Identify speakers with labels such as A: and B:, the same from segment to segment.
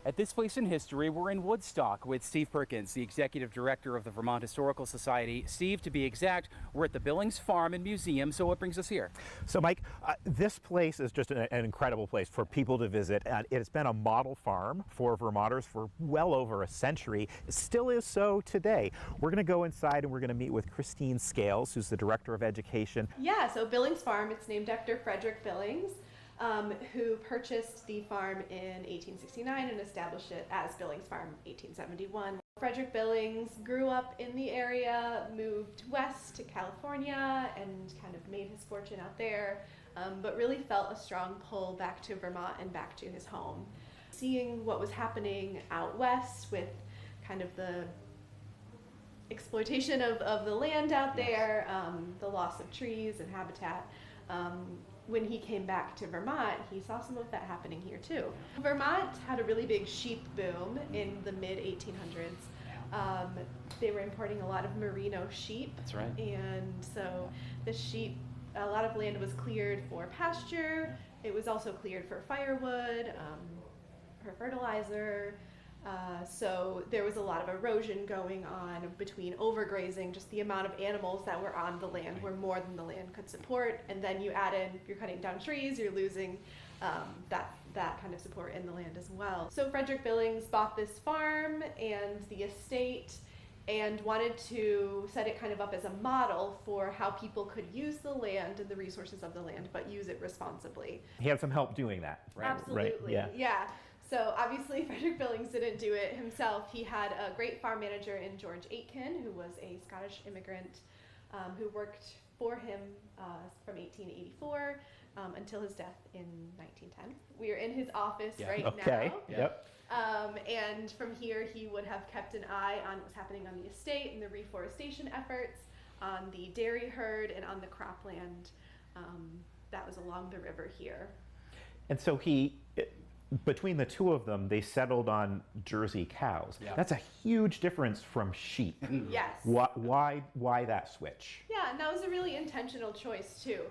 A: At this place in history, we're in Woodstock with Steve Perkins, the executive director of the Vermont Historical Society. Steve, to be exact, we're at the Billings Farm and Museum, so what brings us here?
B: So Mike, this place is just an incredible place for people to visit. It's been a model farm for Vermonters for well over a century. It still is so today. We're going to go inside and we're going to meet with Christine Scales, who's the director of education.
C: Yeah, so Billings Farm, it's named after Frederick Billings, who purchased the farm in 1869 and established it as Billings Farm 1871. Frederick Billings grew up in the area, moved west to California, and kind of made his fortune out there, but really felt a strong pull back to Vermont and back to his home. Seeing what was happening out west with kind of the exploitation of the land out there, the loss of trees and habitat, when he came back to Vermont, he saw some of that happening here too. Vermont had a really big sheep boom in the mid-1800s. They were importing a lot of merino sheep.
A: That's right.
C: And so the sheep, a lot of land was cleared for pasture. It was also cleared for firewood, for fertilizer. So there was a lot of erosion going on between overgrazing, just the amount of animals that were on the land were more than the land could support, and then you add in, you're cutting down trees, you're losing that kind of support in the land as well. So Frederick Billings bought this farm and the estate and wanted to set it kind of up as a model for how people could use the land and the resources of the land, but use it responsibly.
B: He had some help doing that, right?
C: Absolutely,
B: Right.
C: yeah. So obviously Frederick Billings didn't do it himself. He had a great farm manager in George Aitken, who was a Scottish immigrant who worked for him from 1884 until his death in 1910. We are in his office right now.
B: Yep.
C: And from here he would have kept an eye on what was happening on the estate and the reforestation efforts, on the dairy herd, and on the cropland that was along the river here.
B: And so between the two of them, they settled on Jersey cows.
A: Yeah.
B: That's a huge difference from sheep.
C: Yes.
B: Why that switch?
C: Yeah, and that was a really intentional choice too.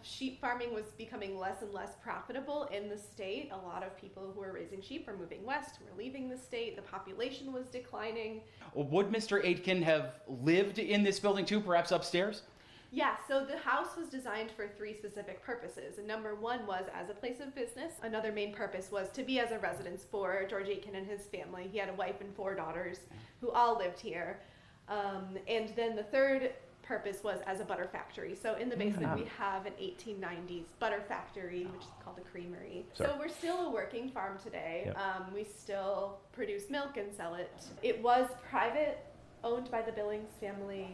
C: Sheep farming was becoming less and less profitable in the state. A lot of people who were raising sheep were moving west, were leaving the state. The population was declining.
A: Would Mr. Aitken have lived in this building too, perhaps upstairs?
C: Yeah, so the house was designed for three specific purposes. And number one was as a place of business. Another main purpose was to be as a residence for George Aitken and his family. He had a wife and 4 daughters who all lived here. And then the third purpose was as a butter factory. So in the basement we have an 1890s butter factory, which is called the creamery. So we're still a working farm today.
B: Yep.
C: We still produce milk and sell it. It was private, owned by the Billings family,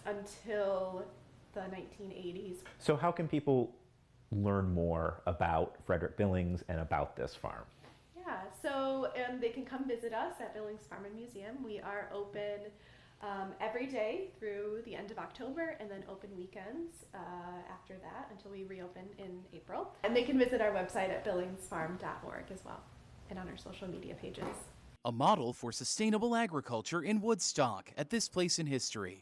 C: until the 1980s.
B: So how can people learn more about Frederick Billings and about this farm?
C: Yeah, so they can come visit us at Billings Farm and Museum. We are open every day through the end of October, and then open weekends after that until we reopen in April. And they can visit our website at billingsfarm.org as well, and on our social media pages.
A: A model for sustainable agriculture in Woodstock at this place in history.